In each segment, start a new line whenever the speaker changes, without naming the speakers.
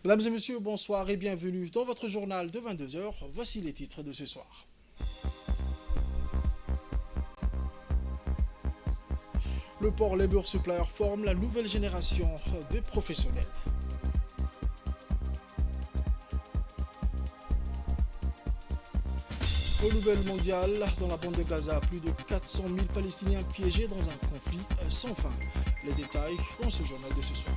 Mesdames et messieurs, bonsoir et bienvenue dans votre journal de 22 heures. Voici les titres de ce soir. Le port Labour Supplier forme la nouvelle génération de professionnels. Aux nouvelles mondiales, dans la bande de Gaza, plus de 400 000 Palestiniens piégés dans un conflit sans fin. Les détails dans ce journal de ce soir.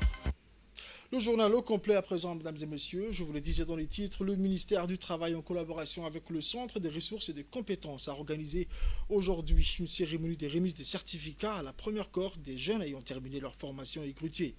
Le journal au complet à présent, mesdames et messieurs. Je vous le disais dans les titres, le ministère du Travail en collaboration avec le Centre des ressources et des compétences a organisé aujourd'hui une cérémonie de remise des certificats à la première cohorte des jeunes ayant terminé leur formation égrutier.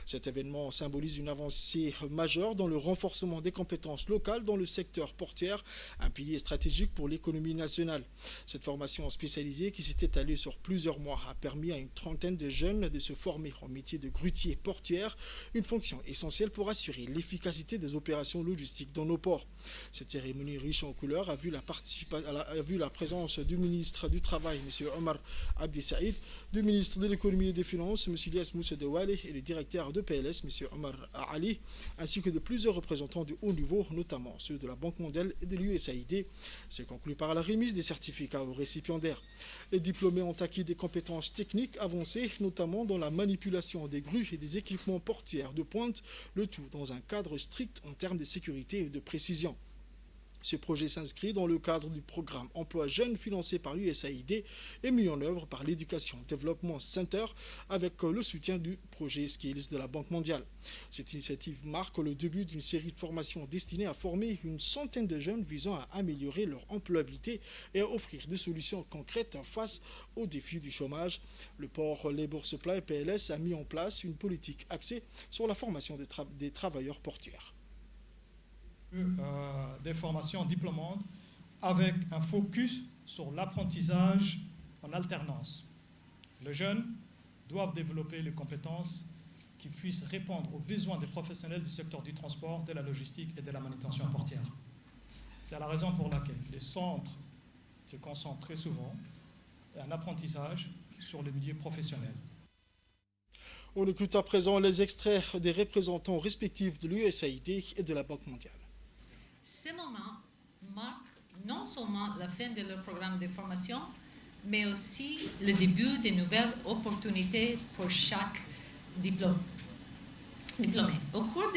Cet événement symbolise une avancée majeure dans le renforcement des compétences locales dans le secteur portuaire, un pilier stratégique pour l'économie nationale. Cette formation spécialisée qui s'est étalée sur plusieurs mois a permis à une trentaine de jeunes de se former au métier de grutier portuaire, une fonction essentielle pour assurer l'efficacité des opérations logistiques dans nos ports. Cette cérémonie riche en couleurs a vu la présence du ministre du Travail, M. Omar Abdi Saïd, du ministre de l'Économie et des Finances, M. Lias Moussa Dewale, et le directeur de PLS, M. Omar Ali, ainsi que de plusieurs représentants de haut niveau, notamment ceux de la Banque mondiale et de l'USAID. C'est conclu par la remise des certificats aux récipiendaires. Les diplômés ont acquis des compétences techniques avancées, notamment dans la manipulation des grues et des équipements portuaires de pointe, le tout dans un cadre strict en termes de sécurité et de précision. Ce projet s'inscrit dans le cadre du programme Emploi Jeunes financé par l'USAID et mis en œuvre par l'Education Development Center avec le soutien du projet Skills de la Banque mondiale. Cette initiative marque le début d'une série de formations destinées à former une centaine de jeunes visant à améliorer leur employabilité et à offrir des solutions concrètes face aux défis du chômage. Le port Labour Supply PLS a mis en place une politique axée sur la formation des travailleurs portuaires.
Des formations diplômantes avec un focus sur l'apprentissage en alternance. Les jeunes doivent développer les compétences qui puissent répondre aux besoins des professionnels du secteur du transport, de la logistique et de la manutention portière. C'est la raison pour laquelle les centres se concentrent très souvent à un apprentissage sur le milieu professionnel.
On écoute à présent les extraits des représentants respectifs de l'USAID et de la Banque mondiale.
Ce moment marque non seulement la fin de leur programme de formation, mais aussi le début de nouvelles opportunités pour chaque diplômé. Au cours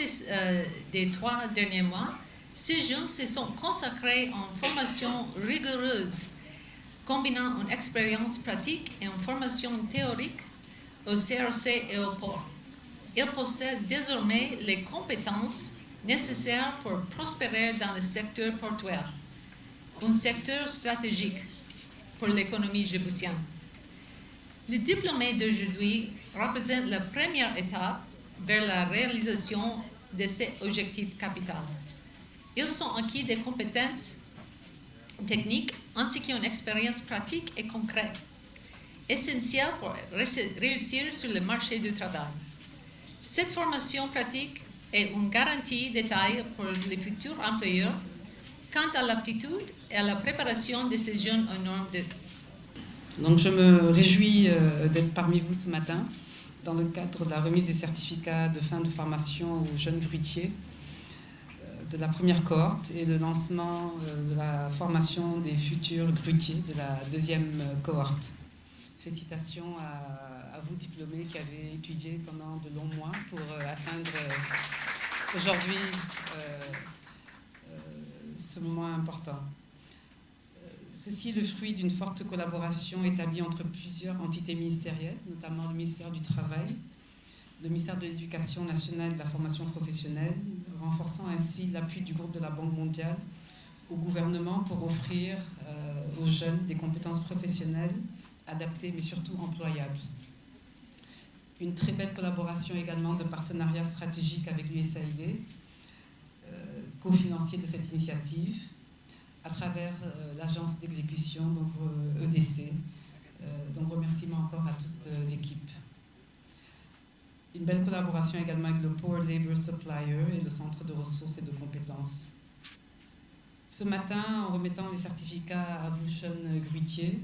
des 3 derniers mois, ces jeunes se sont consacrés en formation rigoureuse, combinant une expérience pratique et une formation théorique au CRC et au port. Ils possèdent désormais les compétences nécessaires pour prospérer dans le secteur portuaire, un secteur stratégique pour l'économie djiboutienne. Les diplômés d'aujourd'hui représentent la première étape vers la réalisation de ces objectifs capitaux. Ils ont acquis des compétences techniques ainsi qu'une expérience pratique et concrète, essentielle pour réussir sur le marché du travail. Cette formation pratique est une garantie de taille pour les futurs employeurs quant à l'aptitude et à la préparation de ces jeunes aux normes de...
Donc je me réjouis d'être parmi vous ce matin dans le cadre de la remise des certificats de fin de formation aux jeunes grutiers de la première cohorte et le lancement de la formation des futurs grutiers de la deuxième cohorte. Félicitations à vous diplômés qui avez étudié pendant de longs mois pour atteindre aujourd'hui ce moment important. Ceci est le fruit d'une forte collaboration établie entre plusieurs entités ministérielles, notamment le ministère du Travail, le ministère de l'Éducation nationale et de la formation professionnelle, renforçant ainsi l'appui du groupe de la Banque mondiale au gouvernement pour offrir aux jeunes des compétences professionnelles adaptées mais surtout employables. Une très belle collaboration également de partenariat stratégique avec l'USAID, cofinancier de cette initiative, à travers l'agence d'exécution, donc EDC. Donc remerciements encore à toute l'équipe. Une belle collaboration également avec le Port Labour Supplier et le Centre de ressources et de compétences. Ce matin, en remettant les certificats à vous jeunes grutiers,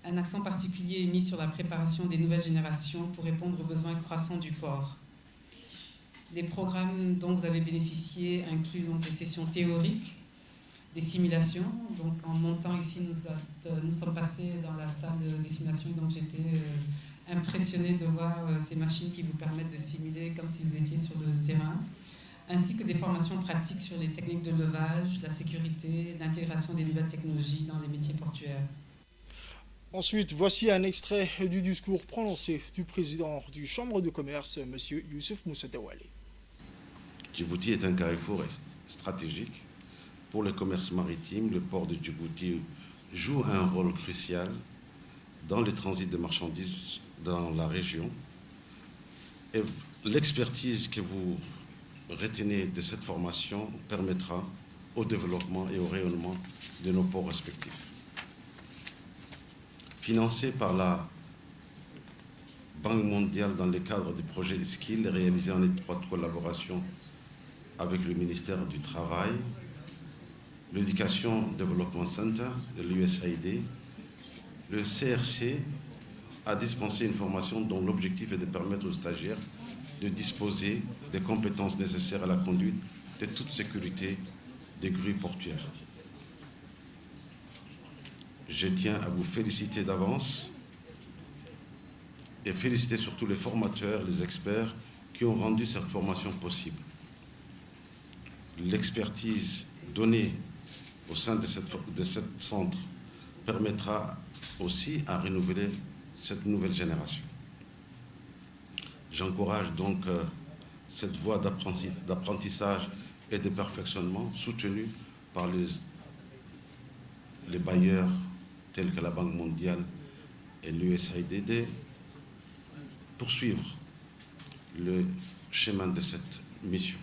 un accent particulier est mis sur la préparation des nouvelles générations pour répondre aux besoins croissants du port. Les programmes dont vous avez bénéficié incluent donc des sessions théoriques, des simulations. Donc en montant ici, nous sommes passés dans la salle des simulations, donc j'étais impressionnée de voir ces machines qui vous permettent de simuler comme si vous étiez sur le terrain, ainsi que des formations pratiques sur les techniques de levage, la sécurité, l'intégration des nouvelles technologies dans les métiers portuaires.
Ensuite, voici un extrait du discours prononcé du président du Chambre de commerce, M. Youssouf Moussa Dawale.
Djibouti est un carrefour stratégique pour le commerce maritime. Le port de Djibouti joue un rôle crucial dans le transit de marchandises dans la région. Et l'expertise que vous retenez de cette formation permettra au développement et au rayonnement de nos ports respectifs. Financé par la Banque mondiale dans le cadre du projet Skill, réalisé en étroite collaboration avec le ministère du Travail, l'Education Development Center de l'USAID, le CRC a dispensé une formation dont l'objectif est de permettre aux stagiaires de disposer des compétences nécessaires à la conduite de toute sécurité des grues portuaires. Je tiens à vous féliciter d'avance et féliciter surtout les formateurs, les experts qui ont rendu cette formation possible. L'expertise donnée au sein de ce centre permettra aussi à renouveler cette nouvelle génération. J'encourage donc cette voie d'apprentissage et de perfectionnement soutenue par les bailleurs tels que la Banque mondiale et l'USAID de poursuivre le chemin de cette mission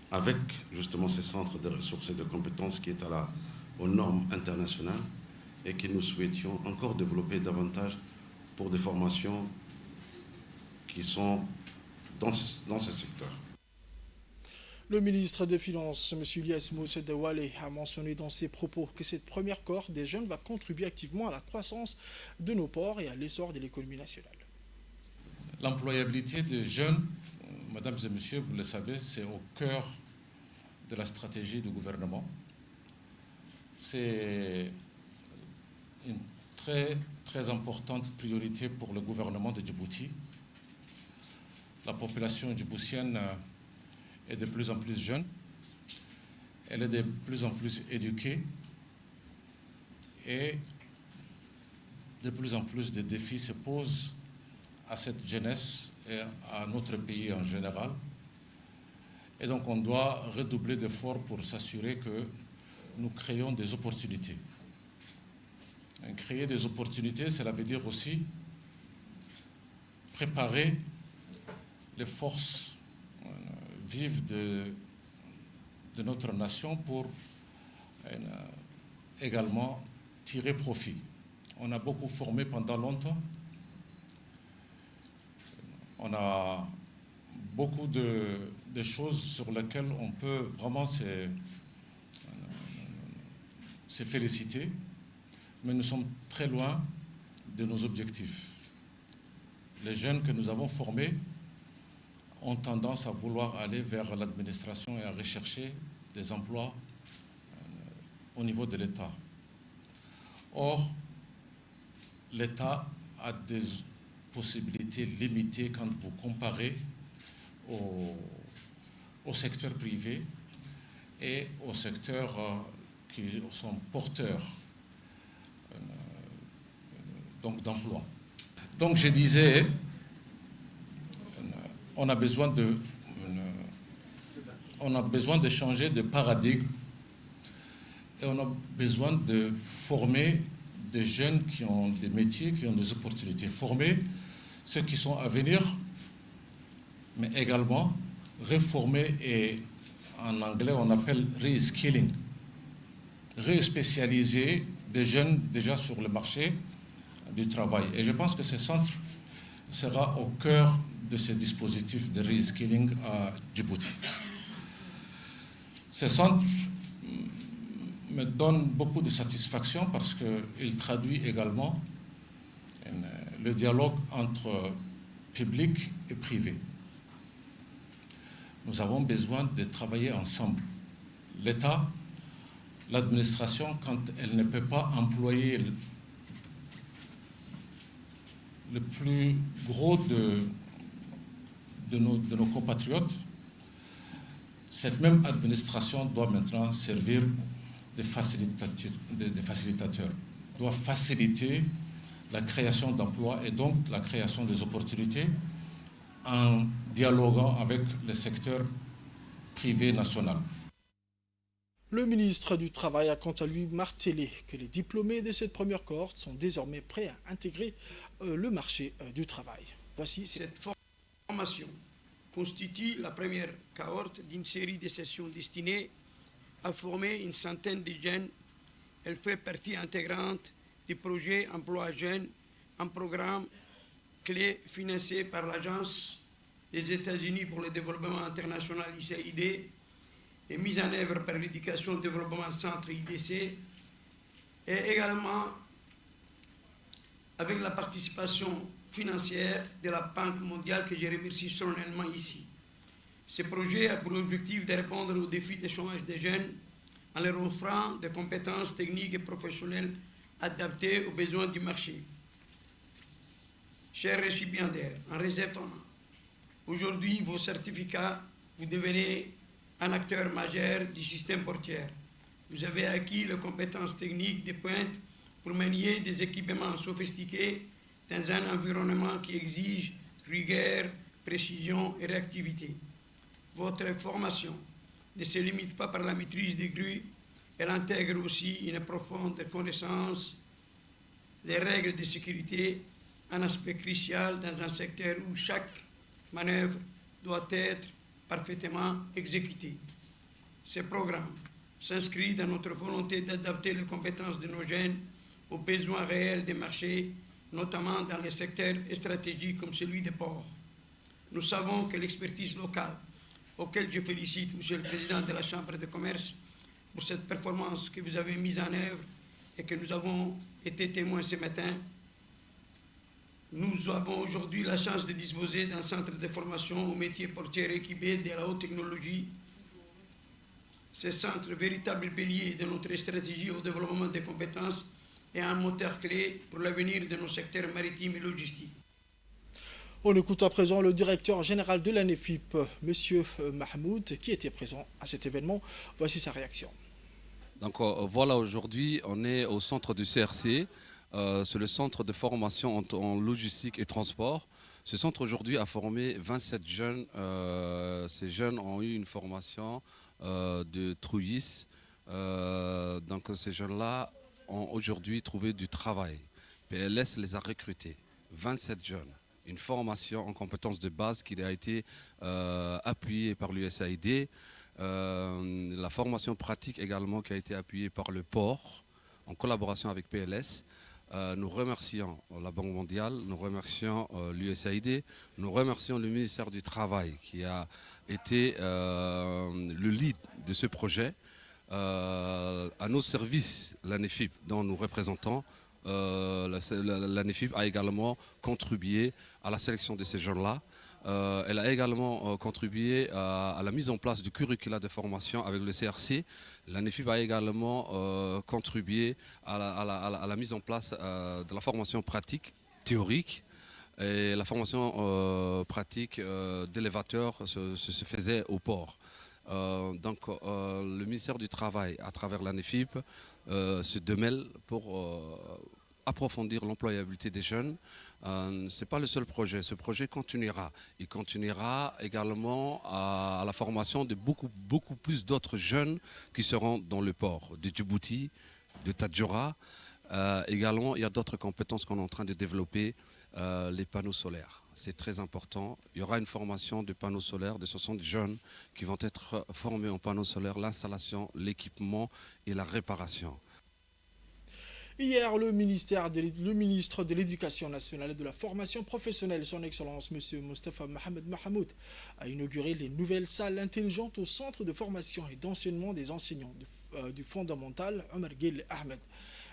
avec justement ces centres de ressources et de compétences qui est aux normes internationales et que nous souhaitions encore développer davantage pour des formations qui sont dans ce secteur.
Le ministre des Finances, M. Ilyas Moussa Dawale, a mentionné dans ses propos que cette première cohorte des jeunes va contribuer activement à la croissance de nos ports et à l'essor de l'économie nationale.
L'employabilité des jeunes, mesdames et messieurs, vous le savez, c'est au cœur de la stratégie du gouvernement. C'est une très, très importante priorité pour le gouvernement de Djibouti. La population djiboutienne est de plus en plus jeune, elle est de plus en plus éduquée et de plus en plus de défis se posent à cette jeunesse et à notre pays en général. Et donc on doit redoubler d'efforts pour s'assurer que nous créons des opportunités. Et créer des opportunités, cela veut dire aussi préparer les forces vives de notre nation pour également tirer profit. On a beaucoup formé pendant longtemps. On a beaucoup de choses sur lesquelles on peut vraiment se féliciter, mais nous sommes très loin de nos objectifs. Les jeunes que nous avons formés ont tendance à vouloir aller vers l'administration et à rechercher des emplois au niveau de l'État. Or, l'État a des possibilités limitées quand vous comparez au secteur privé et aux secteurs qui sont porteurs donc d'emploi. Donc je disais, on a besoin de changer de paradigme et on a besoin de former des jeunes qui ont des métiers, qui ont des opportunités. Former ceux qui sont à venir, mais également réformer et en anglais on appelle reskilling, respécialiser des jeunes déjà sur le marché du travail. Et je pense que ce centre sera au cœur de ce dispositif de reskilling à Djibouti. Ce centre me donne beaucoup de satisfaction parce qu'il traduit également le dialogue entre public et privé. nous avons besoin de travailler ensemble. L'État, l'administration, quand elle ne peut pas employer le plus gros de nos compatriotes, cette même administration doit maintenant servir de facilitateur, doit faciliter la création d'emplois et donc la création des opportunités en dialoguant avec le secteur privé national.
Le ministre du Travail a quant à lui martelé que les diplômés de cette première cohorte sont désormais prêts à intégrer le marché du travail. Voici
cette formation constitue la première cohorte d'une série de sessions destinées à former une centaine de jeunes. Elle fait partie intégrante du projet Emploi Jeunes, un programme clé financé par l'Agence des États-Unis pour le développement international USAID et mise en œuvre par l'Éducation Développement Centre IDC et également avec la participation financière de la Banque mondiale que je remercie solennellement ici. Ce projet a pour objectif de répondre aux défis du chômage des jeunes en leur offrant des compétences techniques et professionnelles adaptées aux besoins du marché. Chers récipiendaires, en réservant aujourd'hui vos certificats, vous devenez un acteur majeur du système portuaire. Vous avez acquis les compétences techniques de pointe pour manier des équipements sophistiqués dans un environnement qui exige rigueur, précision et réactivité. Votre formation ne se limite pas par la maîtrise des grues, elle intègre aussi une profonde connaissance des règles de sécurité, un aspect crucial dans un secteur où chaque manœuvre doit être parfaitement exécuté. Ce programme s'inscrit dans notre volonté d'adapter les compétences de nos jeunes aux besoins réels des marchés, notamment dans les secteurs stratégiques comme celui des ports. Nous savons que l'expertise locale, auquel je félicite Monsieur le Président de la Chambre de commerce pour cette performance que vous avez mise en œuvre et que nous avons été témoins ce matin, nous avons aujourd'hui la chance de disposer d'un centre de formation aux métiers portuaires équipé de la haute technologie. Ce centre, véritable pilier de notre stratégie au développement des compétences, est un moteur clé pour l'avenir de nos secteurs maritimes et logistiques.
On écoute à présent le directeur général de l'ANEFIP, M. Mahmoud, qui était présent à cet événement. Voici sa réaction.
Donc voilà, aujourd'hui, on est au centre du CRC. C'est le centre de formation en logistique et transport. Ce centre aujourd'hui a formé 27 jeunes. Ces jeunes ont eu une formation de trouillis. Donc ces jeunes-là ont aujourd'hui trouvé du travail. PLS les a recrutés, 27 jeunes. Une formation en compétences de base qui a été appuyée par l'USAID. La formation pratique également qui a été appuyée par le port en collaboration avec PLS. Nous remercions la Banque mondiale, nous remercions l'USAID, nous remercions le ministère du Travail qui a été le lead de ce projet. À nos services, l'ANEFIP dont nous représentons, l'ANEFIP a également contribué à la sélection de ces jeunes-là. Elle a également contribué à la mise en place du curricula de formation avec le CRC. L'ANEFIP a également contribué à la mise en place de la formation pratique théorique. Et la formation pratique d'élévateur se faisait au port. Donc le ministère du Travail, à travers l'ANEFIP, se démêle pour approfondir l'employabilité des jeunes. Ce n'est pas le seul projet. Ce projet continuera. Il continuera également à la formation de beaucoup plus d'autres jeunes qui seront dans le port de Djibouti, de Tadjoura. Également, il y a d'autres compétences qu'on est en train de développer. Les panneaux solaires, c'est très important. Il y aura une formation de panneaux solaires de 60 jeunes qui vont être formés en panneaux solaires, l'installation, l'équipement et la réparation.
Hier, le ministre de l'Éducation nationale et de la formation professionnelle, son Excellence M. Mostafa Mohamed Mahmoud, a inauguré les nouvelles salles intelligentes au centre de formation et d'enseignement des enseignants du fondamental Omar Guel Ahmed.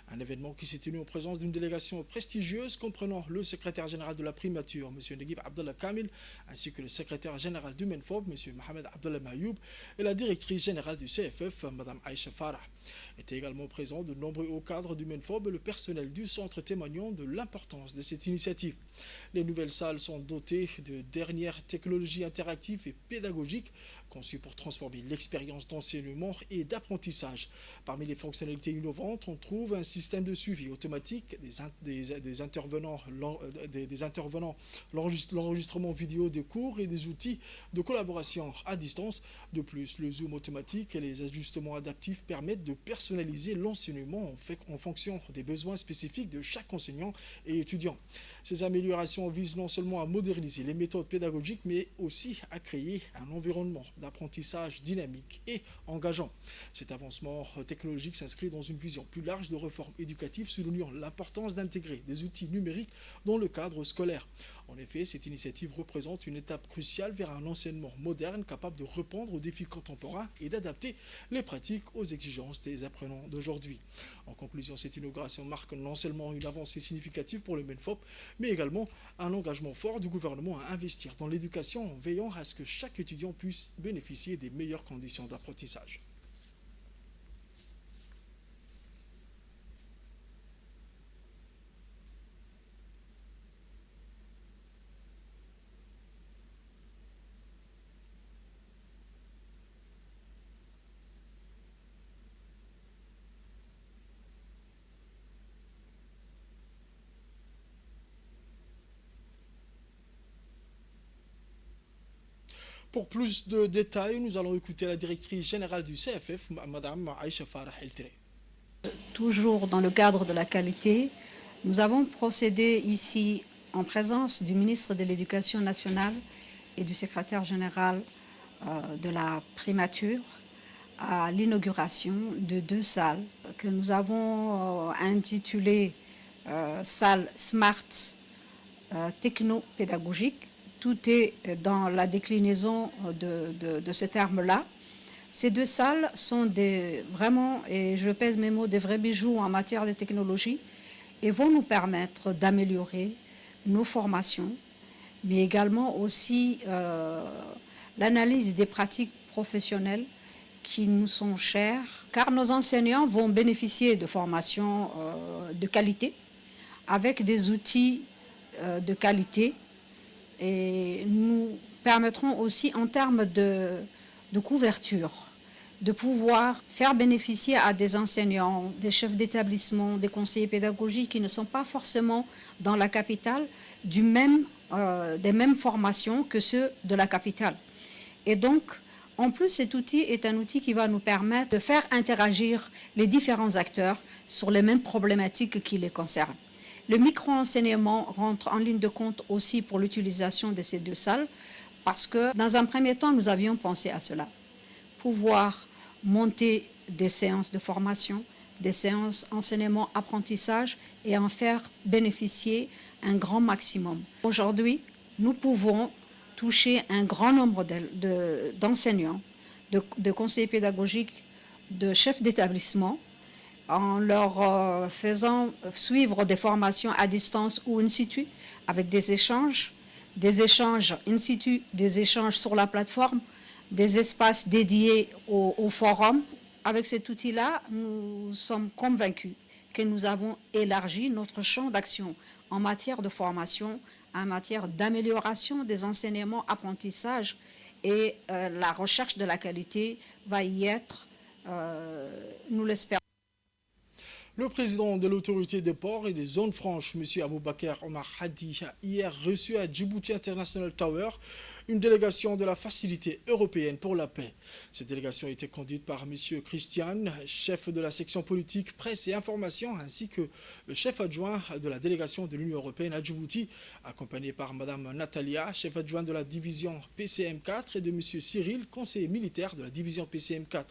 Un événement qui s'est tenu en présence d'une délégation prestigieuse comprenant le secrétaire général de la primature, M. Neguib Abdallah Kamil, ainsi que le secrétaire général du MENFOB, M. Mohamed Abdallah Mayoub, et la directrice générale du CFF, Mme Aïcha Farah. Étaient également présents de nombreux hauts cadres du MENFOB et le personnel du centre témoignant de l'importance de cette initiative. Les nouvelles salles sont dotées de dernières technologies interactives et pédagogiques conçues pour transformer l'expérience d'enseignement et d'apprentissage. Parmi les fonctionnalités innovantes, on trouve un système de suivi automatique des intervenants, l'enregistrement vidéo des cours et des outils de collaboration à distance. De plus, le zoom automatique et les ajustements adaptifs permettent de personnaliser l'enseignement en fonction des besoins spécifiques de chaque enseignant et étudiant. Ces améliorations visent non seulement à moderniser les méthodes pédagogiques, mais aussi à créer un environnement d'apprentissage dynamique et engageant. Cet avancement technologique s'inscrit dans une vision plus large de réforme éducative, soulignant l'importance d'intégrer des outils numériques dans le cadre scolaire. En effet, cette initiative représente une étape cruciale vers un enseignement moderne capable de répondre aux défis contemporains et d'adapter les pratiques aux exigences des apprenants d'aujourd'hui. En conclusion, cette inauguration marque non seulement une avancée significative pour le MENFOB, mais également un engagement fort du gouvernement à investir dans l'éducation en veillant à ce que chaque étudiant puisse bénéficier des meilleures conditions d'apprentissage. Pour plus de détails, nous allons écouter la directrice générale du CFF, Mme Aïcha Farah El-Tiré.
Toujours dans le cadre de la qualité, nous avons procédé ici en présence du ministre de l'Éducation nationale et du secrétaire général de la primature à l'inauguration de 2 salles que nous avons intitulées salles Smart techno-pédagogiques. Tout est dans la déclinaison de ce terme-là. Ces 2 salles sont vraiment, et je pèse mes mots, des vrais bijoux en matière de technologie et vont nous permettre d'améliorer nos formations, mais également aussi l'analyse des pratiques professionnelles qui nous sont chères, car nos enseignants vont bénéficier de formations de qualité, avec des outils de qualité, et nous permettront aussi en termes de couverture de pouvoir faire bénéficier à des enseignants, des chefs d'établissement, des conseillers pédagogiques qui ne sont pas forcément dans la capitale des mêmes formations que ceux de la capitale. Et donc, en plus, cet outil est un outil qui va nous permettre de faire interagir les différents acteurs sur les mêmes problématiques qui les concernent. Le micro-enseignement rentre en ligne de compte aussi pour l'utilisation de ces 2 salles parce que dans un premier temps, nous avions pensé à cela. Pouvoir monter des séances de formation, des séances enseignement-apprentissage et en faire bénéficier un grand maximum. Aujourd'hui, nous pouvons toucher un grand nombre d'enseignants, de conseillers pédagogiques, de chefs d'établissement, en leur faisant suivre des formations à distance ou in situ, avec des échanges in situ, des échanges sur la plateforme, des espaces dédiés au forum. Avec cet outil-là, nous sommes convaincus que nous avons élargi notre champ d'action en matière de formation, en matière d'amélioration des enseignements, apprentissages, et la recherche de la qualité va y être, nous l'espérons.
Le président de l'autorité des ports et des zones franches, M. Aboubakar Omar Hadi, a hier reçu à Djibouti International Tower une délégation de la Facilité européenne pour la paix. Cette délégation a été conduite par M. Christian, chef de la section politique, presse et information, ainsi que le chef adjoint de la délégation de l'Union européenne à Djibouti, accompagné par Mme Natalia, chef adjoint de la division PCM4, et de M. Cyril, conseiller militaire de la division PCM4.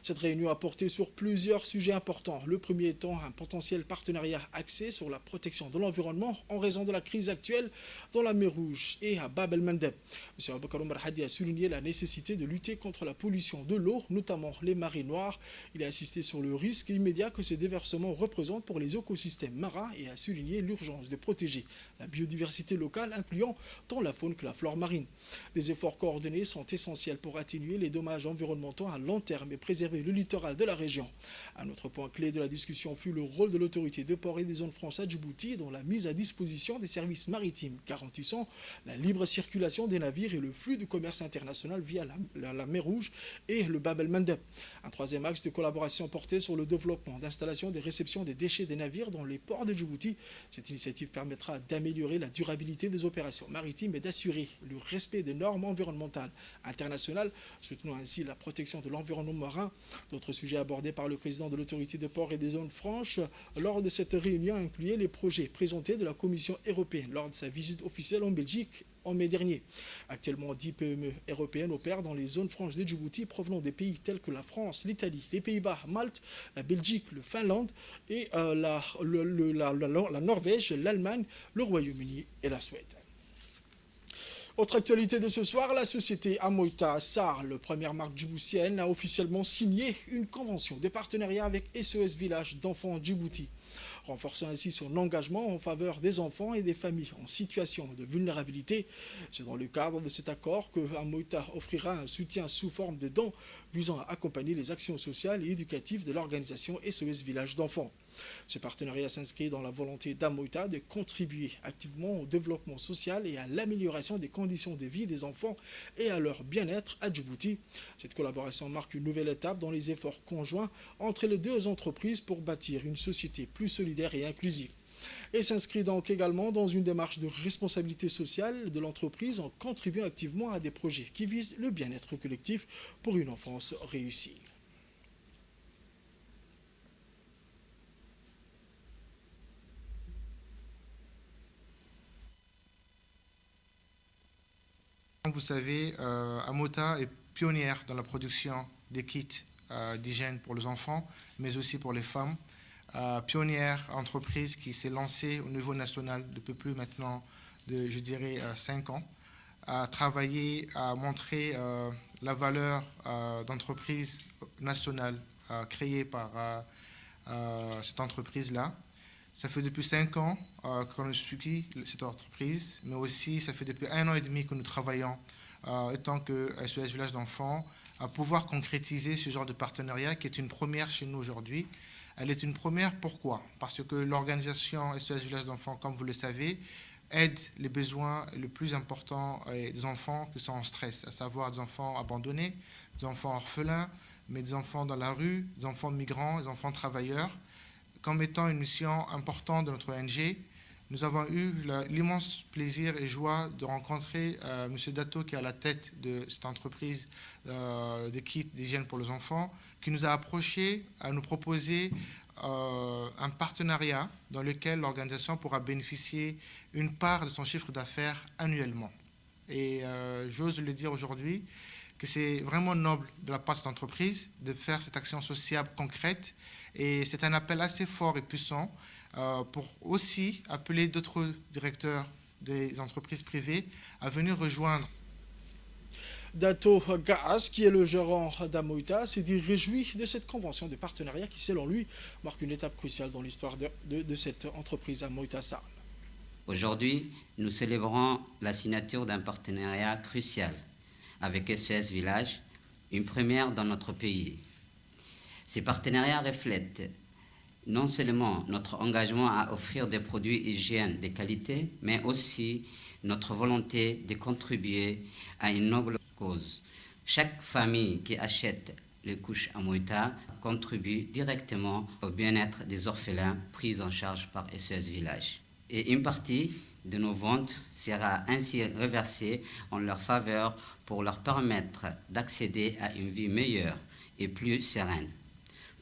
Cette réunion a porté sur plusieurs sujets importants. Le premier étant un potentiel partenariat axé sur la protection de l'environnement en raison de la crise actuelle dans la mer Rouge et à Bab el-Mandeb. M. Aboubakar Oumar Hadi a souligné la nécessité de lutter contre la pollution de l'eau, notamment les marées noires. Il a insisté sur le risque immédiat que ces déversements représentent pour les écosystèmes marins et a souligné l'urgence de protéger la biodiversité locale, incluant tant la faune que la flore marine. Des efforts coordonnés sont essentiels pour atténuer les dommages environnementaux à long terme et préserver le littoral de la région. Un autre point clé de la discussion fut le rôle de l'autorité de port et des zones franches à Djibouti dans la mise à disposition des services maritimes garantissant la libre circulation des navires et le flux de commerce international via la mer Rouge et le Bab el-Mandeb. Un troisième axe de collaboration portait sur le développement d'installations de réception des déchets des navires dans les ports de Djibouti. Cette initiative permettra d'améliorer la durabilité des opérations maritimes et d'assurer le respect des normes environnementales internationales, soutenant ainsi la protection de l'environnement marin. D'autres sujets abordés par le président de l'autorité des ports et des zones franches lors de cette réunion incluaient les projets présentés de la Commission européenne lors de sa visite officielle en Belgique en mai dernier. Actuellement, 10 PME européennes opèrent dans les zones franches de Djibouti provenant des pays tels que la France, l'Italie, les Pays-Bas, Malte, la Belgique, le Finlande et la Norvège, l'Allemagne, le Royaume-Uni et la Suède. Autre actualité de ce soir, la société Amoita Sarl, première marque djiboutienne, a officiellement signé une convention de partenariat avec SOS Village d'enfants Djibouti, renforçant ainsi son engagement en faveur des enfants et des familles en situation de vulnérabilité. C'est dans le cadre de cet accord que Amoita offrira un soutien sous forme de dons visant à accompagner les actions sociales et éducatives de l'organisation SOS Village d'enfants. Ce partenariat s'inscrit dans la volonté d'Amoita de contribuer activement au développement social et à l'amélioration des conditions de vie des enfants et à leur bien-être à Djibouti. Cette collaboration marque une nouvelle étape dans les efforts conjoints entre les deux entreprises pour bâtir une société plus solidaire et inclusive. Et s'inscrit donc également dans une démarche de responsabilité sociale de l'entreprise en contribuant activement à des projets qui visent le bien-être collectif pour une enfance réussie.
Vous savez, Amoita est pionnière dans la production des kits d'hygiène pour les enfants, mais aussi pour les femmes. Pionnière entreprise qui s'est lancée au niveau national depuis plus maintenant de, je dirais, 5 ans, à travailler, à montrer la valeur d'entreprise nationale créée par cette entreprise-là. Ça fait depuis 5 ans qu'on suit cette entreprise, mais aussi ça fait depuis 1 an et demi que nous travaillons étant que SOS Village d'enfants à pouvoir concrétiser ce genre de partenariat qui est une première chez nous aujourd'hui. Elle est une première, pourquoi? Parce que l'organisation SOS Village d'enfants, comme vous le savez, aide les besoins les plus importants des enfants qui sont en stress, à savoir des enfants abandonnés, des enfants orphelins, mais des enfants dans la rue, des enfants migrants, des enfants travailleurs. Comme étant une mission importante de notre ONG, nous avons eu l'immense plaisir et joie de rencontrer M. Dato, qui est à la tête de cette entreprise de kits d'hygiène pour les enfants, qui nous a approchés à nous proposer un partenariat dans lequel l'organisation pourra bénéficier une part de son chiffre d'affaires annuellement. Et j'ose le dire aujourd'hui, que c'est vraiment noble de la part de cette entreprise de faire cette action sociale concrète. Et c'est un appel assez fort et puissant pour aussi appeler d'autres directeurs des entreprises privées à venir rejoindre.
Dato Gaas, qui est le gérant d'Amoita, s'est dit réjoui de cette convention de partenariat qui, selon lui, marque une étape cruciale dans l'histoire de cette entreprise Amoita Sarl.
Aujourd'hui, nous célébrons la signature d'un partenariat crucial avec SOS Village, une première dans notre pays. Ces partenariats reflètent non seulement notre engagement à offrir des produits hygiène de qualité, mais aussi notre volonté de contribuer à une noble cause. Chaque famille qui achète les couches Amoita contribue directement au bien-être des orphelins pris en charge par SOS Village. Et une partie de nos ventes sera ainsi reversée en leur faveur pour leur permettre d'accéder à une vie meilleure et plus sereine.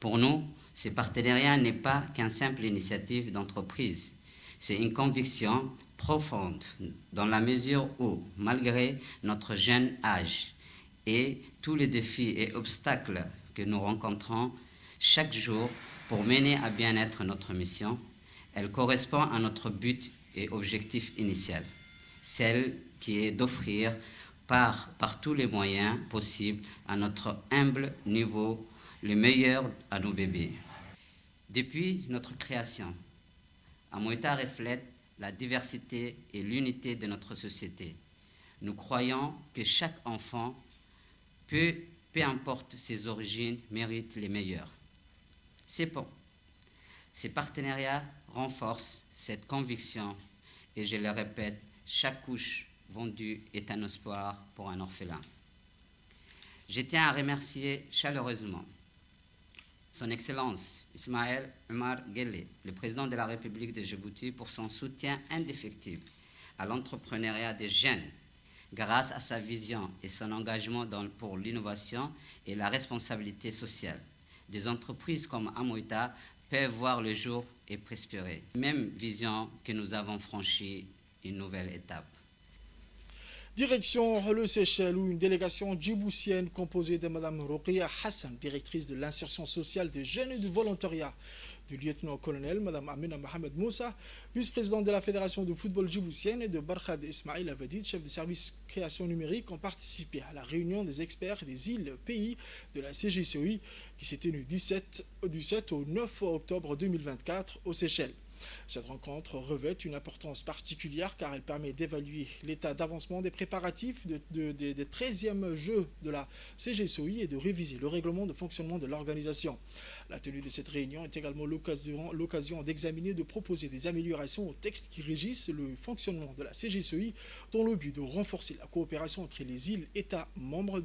Pour nous, ce partenariat n'est pas qu'une simple initiative d'entreprise. C'est une conviction profonde dans la mesure où, malgré notre jeune âge et tous les défis et obstacles que nous rencontrons chaque jour pour mener à bien être notre mission, elle correspond à notre but et objectif initial, celle qui est d'offrir par tous les moyens possibles à notre humble niveau le meilleur à nos bébés. Depuis notre création, Amoeta reflète la diversité et l'unité de notre société. Nous croyons que chaque enfant, peu importe ses origines, mérite les meilleurs. Ces partenariats renforcent cette conviction et je le répète, chaque couche vendue est un espoir pour un orphelin. Je tiens à remercier chaleureusement Son Excellence Ismaël Omar Guelleh, le président de la République de Djibouti, pour son soutien indéfectible à l'entrepreneuriat des jeunes, grâce à sa vision et son engagement pour l'innovation et la responsabilité sociale. Des entreprises comme Amoeta peuvent voir le jour et prospérer. Même vision que nous avons franchi une nouvelle étape.
Direction le Seychelles, où une délégation djiboutienne composée de Mme Rokia Hassan, directrice de l'insertion sociale des jeunes et du volontariat, du lieutenant-colonel Mme Amina Mohamed Moussa, vice-présidente de la Fédération de football djiboutienne, et de Barkhad Ismail Abadid, chef de service création numérique, ont participé à la réunion des experts des îles pays de la CGCOI qui s'est tenue du 7 au 9 octobre 2024 aux Seychelles. Cette rencontre revêt une importance particulière car elle permet d'évaluer l'état d'avancement des préparatifs des 13e Jeux de la CGCOI et de réviser le règlement de fonctionnement de l'organisation. La tenue de cette réunion est également l'occasion d'examiner et de proposer des améliorations aux textes qui régissent le fonctionnement de la CGCOI dans le but de renforcer la coopération entre les îles, États membres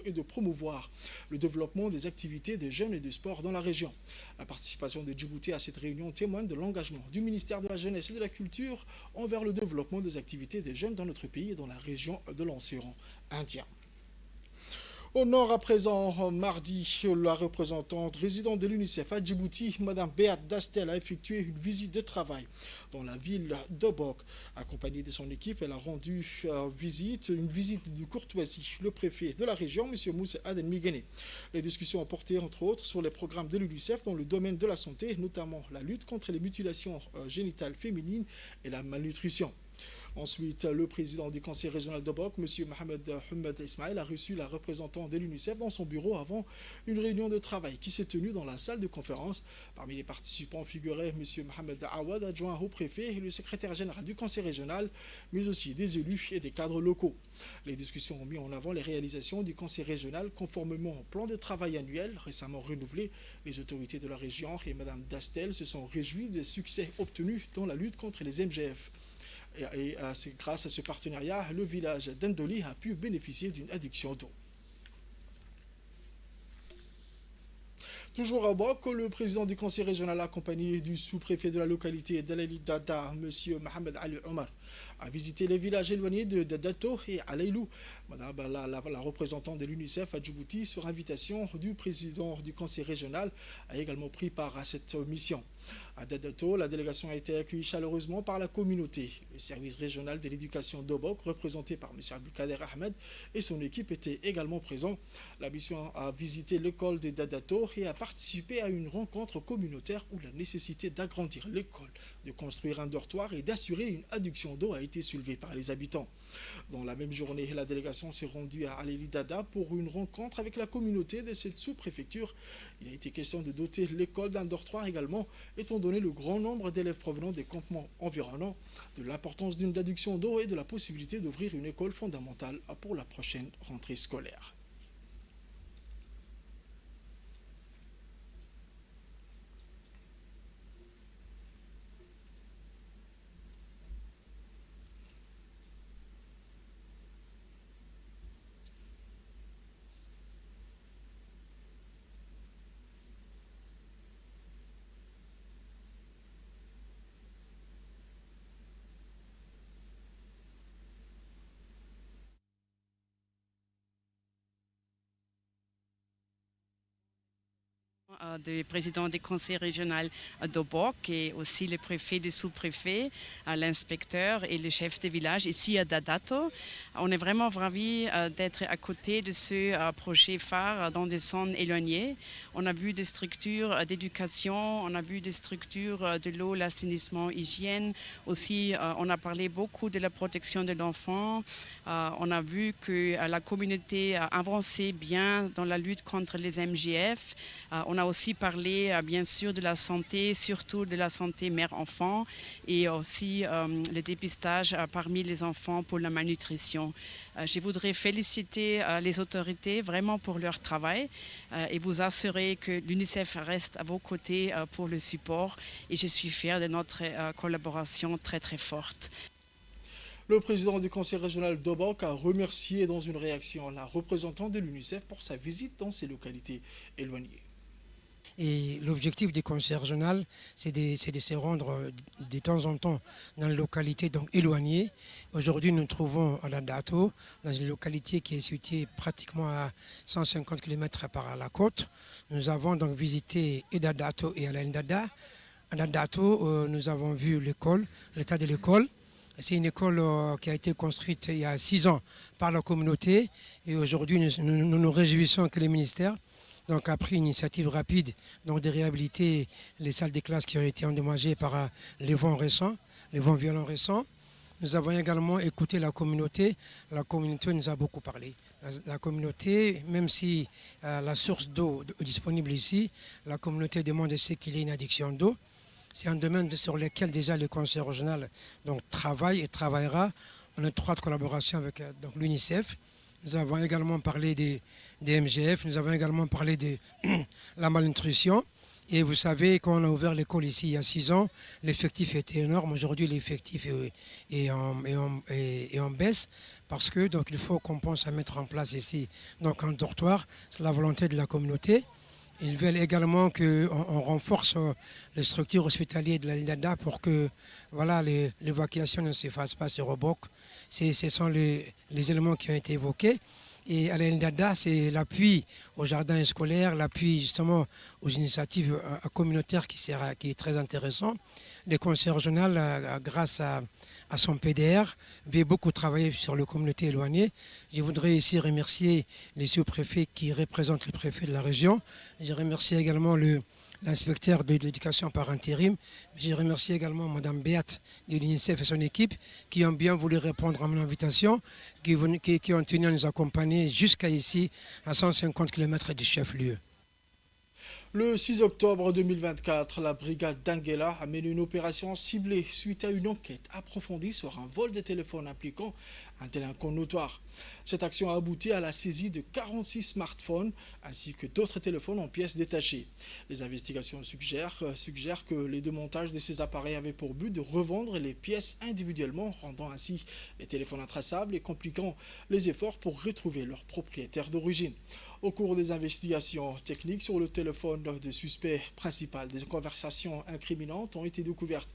et de promouvoir le développement des activités des jeunes et du sport dans la région. La participation de Djibouti à cette réunion témoigne de l'engagement du ministère de la Jeunesse et de la Culture envers le développement des activités des jeunes dans notre pays et dans la région de l'océan Indien. Au nord, à présent, mardi, la représentante résidente de l'UNICEF à Djibouti, Mme Beat Dastel, a effectué une visite de travail dans la ville d'Obok. Accompagnée de son équipe, elle a rendu une visite de courtoisie. Le préfet de la région, M. Moussa Aden Migene. Les discussions ont porté, entre autres, sur les programmes de l'UNICEF dans le domaine de la santé, notamment la lutte contre les mutilations génitales féminines et la malnutrition. Ensuite, le président du conseil régional d'Obok, M. Mohamed Ismail, a reçu la représentante de l'UNICEF dans son bureau avant une réunion de travail qui s'est tenue dans la salle de conférence. Parmi les participants figuraient M. Mohamed Awad, adjoint au préfet, et le secrétaire général du conseil régional, mais aussi des élus et des cadres locaux. Les discussions ont mis en avant les réalisations du conseil régional conformément au plan de travail annuel récemment renouvelé. Les autorités de la région et Mme Dastel se sont réjouies des succès obtenus dans la lutte contre les MGF. Et c'est grâce à ce partenariat, le village d'Endoli a pu bénéficier d'une adduction d'eau. Toujours à Obok, le président du conseil régional accompagné du sous-préfet de la localité d'Alaïli Dada, M. Mohamed Ali Omar, a visité les villages éloignés de Dadato et Alaïlou. Madame la représentante de l'UNICEF à Djibouti, sur invitation du président du conseil régional, a également pris part à cette mission. À Dadato, la délégation a été accueillie chaleureusement par la communauté. Le service régional de l'éducation d'Obok, représenté par M. Abdelkader Ahmed et son équipe, était également présent. La mission a visité l'école de Dadato et a participé à une rencontre communautaire où la nécessité d'agrandir l'école, de construire un dortoir et d'assurer une adduction d'eau a été soulevée par les habitants. Dans la même journée, la délégation s'est rendue à Alaïli Dada pour une rencontre avec la communauté de cette sous-préfecture. Il a été question de doter l'école d'un dortoir également, étant donné le grand nombre d'élèves provenant des campements environnants, de l'importance d'une adduction d'eau et de la possibilité d'ouvrir une école fondamentale pour la prochaine rentrée scolaire.
Du président du conseil régional d'Obok et aussi le préfet, le sous-préfet, l'inspecteur et le chef de village ici à Dadato. On est vraiment ravis d'être à côté de ce projet phare dans des zones éloignées. On a vu des structures d'éducation, on a vu des structures de l'eau, l'assainissement, hygiène. Aussi, on a parlé beaucoup de la protection de l'enfant. On a vu que la communauté avançait bien dans la lutte contre les MGF. On a aussi parlé, bien sûr, de la santé, surtout de la santé mère-enfant et aussi le dépistage parmi les enfants pour la malnutrition. Je voudrais féliciter les autorités vraiment pour leur travail et vous assurer que l'UNICEF reste à vos côtés pour le support et je suis fière de notre collaboration très très forte.
Le président du conseil régional d'Obok a remercié dans une réaction la représentante de l'UNICEF pour sa visite dans ces localités éloignées.
Et l'objectif du conseil régional, c'est de se rendre de temps en temps dans les localités donc éloignées. Aujourd'hui, nous nous trouvons à Dadato, dans une localité qui est située pratiquement à 150 km par la côte. Nous avons donc visité Dadato et Alendada. À Dadato, nous avons vu l'école, l'état de l'école. C'est une école qui a été construite il y a 6 ans par la communauté. Et aujourd'hui, nous nous réjouissons que le ministère a pris une initiative rapide de réhabiliter les salles de classe qui ont été endommagées par les vents récents, les vents violents récents. Nous avons également écouté la communauté. La communauté nous a beaucoup parlé. La communauté, même si la source d'eau est disponible ici, la communauté demande qu'il y ait une addiction d'eau. C'est un domaine sur lequel déjà le conseil régional travaille et travaillera en étroite collaboration avec l'UNICEF. Nous avons également parlé des MGF, nous avons également parlé de la malnutrition. Et vous savez, quand on a ouvert l'école ici il y a 6 ans, l'effectif était énorme. Aujourd'hui, l'effectif est en baisse parce que il faut qu'on pense à mettre en place ici un dortoir. C'est la volonté de la communauté. Ils veulent également qu'on renforce les structures hospitalières de la Lindada pour que l'évacuation ne se fasse pas sur Obok. Ce sont les éléments qui ont été évoqués. Et à la Lindada, c'est l'appui aux jardins scolaires, l'appui justement aux initiatives communautaires qui est très intéressant. Le conseil régional, grâce à son PDR, veut beaucoup travailler sur les communautés éloignées. Je voudrais ici remercier les sous-préfets qui représentent le préfet de la région. Je remercie également l'inspecteur de l'éducation par intérim. Je remercie également Mme Béat de l'UNICEF et son équipe qui ont bien voulu répondre à mon invitation, qui ont tenu à nous accompagner jusqu'à ici, à 150 km du chef-lieu.
Le 6 octobre 2024, la brigade d'Anguela a mené une opération ciblée suite à une enquête approfondie sur un vol de téléphone impliquant un délinquant notoire. Cette action a abouti à la saisie de 46 smartphones ainsi que d'autres téléphones en pièces détachées. Les investigations suggèrent que les démontages de ces appareils avaient pour but de revendre les pièces individuellement, rendant ainsi les téléphones intraçables et compliquant les efforts pour retrouver leur propriétaire d'origine. Au cours des investigations techniques sur le téléphone de suspect principal, des conversations incriminantes ont été découvertes,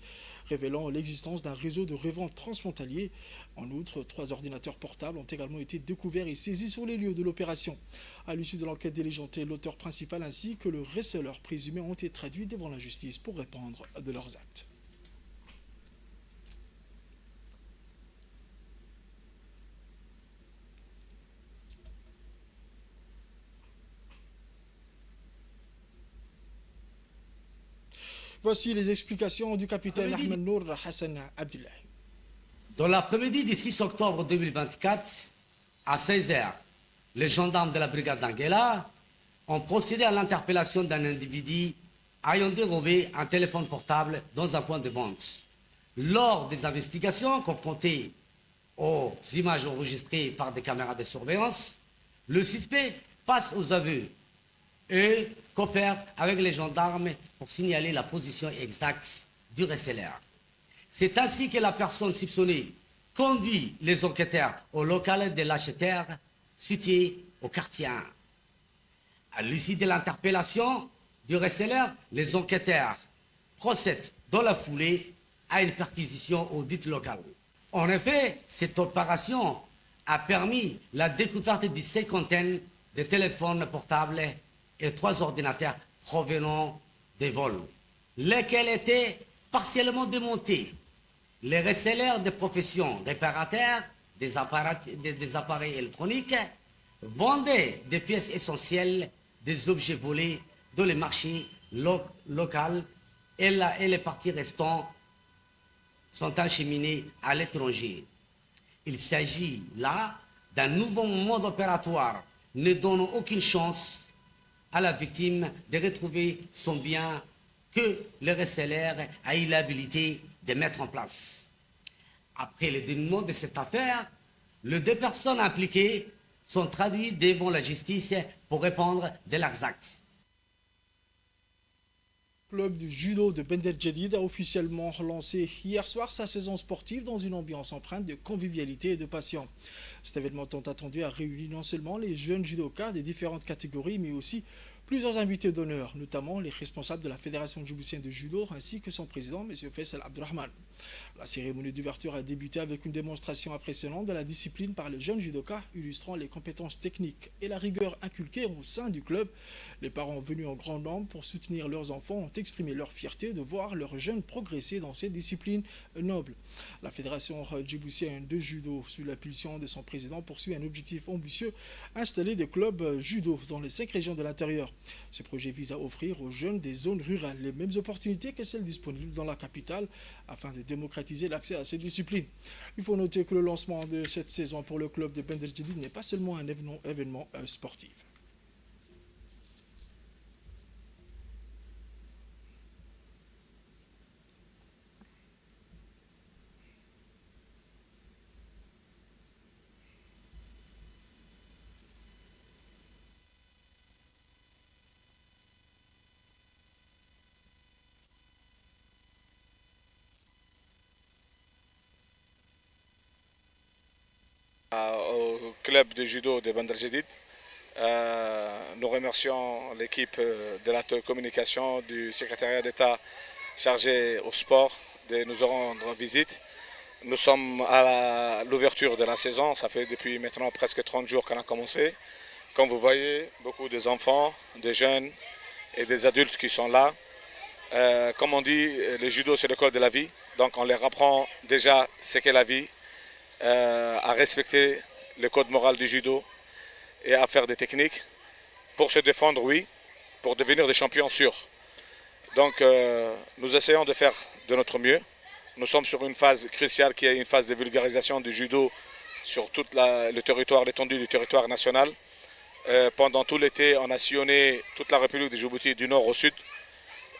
révélant l'existence d'un réseau de revente transfrontalier. En outre, 3 ordinateurs portables ont également été découverts et saisis sur les lieux de l'opération. À l'issue de l'enquête diligentée, l'auteur principal ainsi que le receleur présumé ont été traduits devant la justice pour répondre de leurs actes. Voici les explications du capitaine Ahmed Nour Hassan Abdullah.
Dans l'après-midi du 6 octobre 2024, à 16h, les gendarmes de la brigade d'Anguela ont procédé à l'interpellation d'un individu ayant dérobé un téléphone portable dans un point de vente. Lors des investigations confrontées aux images enregistrées par des caméras de surveillance, le suspect passe aux aveux et coopère avec les gendarmes pour signaler la position exacte du receleur. C'est ainsi que la personne soupçonnée conduit les enquêteurs au local de l'acheteur situé au quartier 1. À l'issue de l'interpellation du receleur, les enquêteurs procèdent dans la foulée à une perquisition au dit local. En effet, cette opération a permis la découverte d'une cinquantaine de téléphones portables et 3 ordinateurs provenant des vols, lesquels étaient partiellement démontés. Les resellers des professions réparateurs des appareils électroniques vendaient des pièces essentielles, des objets volés dans les marchés locaux et les parties restantes sont acheminés à l'étranger. Il s'agit là d'un nouveau mode opératoire ne donnant aucune chance à la victime de retrouver son bien que le reseller a eu l'habilité de mettre en place. Après le dénouement de cette affaire, les 2 personnes impliquées sont traduites devant la justice pour répondre de leurs actes.
Le club du judo de Bender Djedid a officiellement lancé hier soir sa saison sportive dans une ambiance empreinte de convivialité et de passion. Cet événement tant attendu a réuni non seulement les jeunes judokas des différentes catégories, mais aussi plusieurs invités d'honneur, notamment les responsables de la Fédération djiboutienne de judo ainsi que son président, M. Faisal Abdurrahman. La cérémonie d'ouverture a débuté avec une démonstration impressionnante de la discipline par les jeunes judokas, illustrant les compétences techniques et la rigueur inculquée au sein du club. Les parents venus en grand nombre pour soutenir leurs enfants ont exprimé leur fierté de voir leurs jeunes progresser dans ces disciplines nobles. La Fédération djiboutienne de judo, sous l'impulsion de son président, poursuit un objectif ambitieux, installer des clubs judo dans les 5 régions de l'intérieur. Ce projet vise à offrir aux jeunes des zones rurales les mêmes opportunités que celles disponibles dans la capitale afin de démocratiser l'accès à ces disciplines. Il faut noter que le lancement de cette saison pour le club de Bender Djedid n'est pas seulement un événement sportif.
Au club de judo de Bender Djedid. Nous remercions l'équipe de la communication du secrétariat d'État chargé au sport de nous rendre visite. Nous sommes à l'ouverture de la saison, ça fait depuis maintenant presque 30 jours qu'on a commencé. Comme vous voyez, beaucoup des enfants, des jeunes et des adultes qui sont là. Comme on dit, le judo c'est l'école de la vie, donc on leur apprend déjà ce qu'est la vie, à respecter le code moral du judo et à faire des techniques pour se défendre, oui, pour devenir des champions sûrs. Donc nous essayons de faire de notre mieux. Nous sommes sur une phase cruciale qui est une phase de vulgarisation du judo sur tout le territoire, l'étendue du territoire national. Pendant tout l'été, on a sillonné toute la République de Djibouti du nord au sud.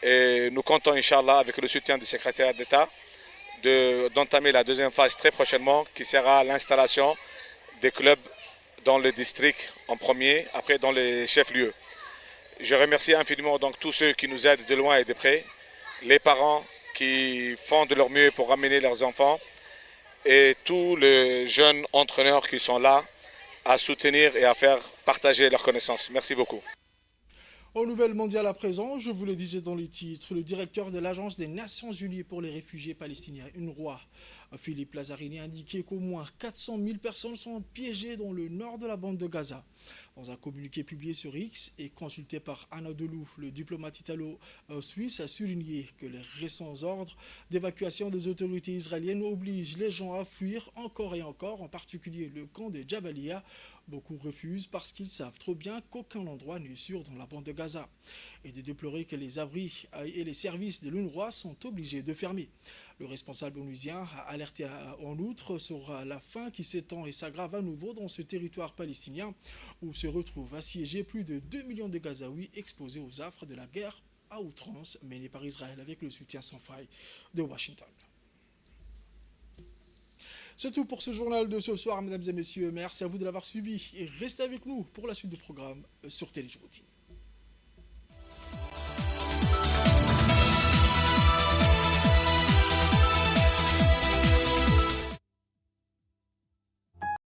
Et nous comptons, Inch'Allah, avec le soutien du secrétaire d'État, d'entamer la deuxième phase très prochainement, qui sera l'installation des clubs dans le district en premier, après dans les chefs-lieux. Je remercie infiniment donc tous ceux qui nous aident de loin et de près, les parents qui font de leur mieux pour amener leurs enfants et tous les jeunes entraîneurs qui sont là à soutenir et à faire partager leurs connaissances. Merci beaucoup.
Aux nouvelles mondiales à présent, je vous le disais dans les titres, le directeur de l'Agence des Nations Unies pour les réfugiés palestiniens, UNRWA, Philippe Lazzarini, a indiqué qu'au moins 400 000 personnes sont piégées dans le nord de la bande de Gaza. Dans un communiqué publié sur X et consulté par Anadolu, le diplomate italo-suisse a souligné que les récents ordres d'évacuation des autorités israéliennes obligent les gens à fuir encore et encore, en particulier le camp de Jabalia. Beaucoup refusent parce qu'ils savent trop bien qu'aucun endroit n'est sûr dans la bande de Gaza, et de déplorer que les abris et les services de l'UNRWA sont obligés de fermer. Le responsable onusien a alerté en outre sur la faim qui s'étend et s'aggrave à nouveau dans ce territoire palestinien où se retrouvent assiégés plus de 2 millions de Gazaouis exposés aux affres de la guerre à outrance menée par Israël avec le soutien sans faille de Washington. C'est tout pour ce journal de ce soir, mesdames et messieurs. Merci à vous de l'avoir suivi et restez avec nous pour la suite du programme sur Télé Djibouti.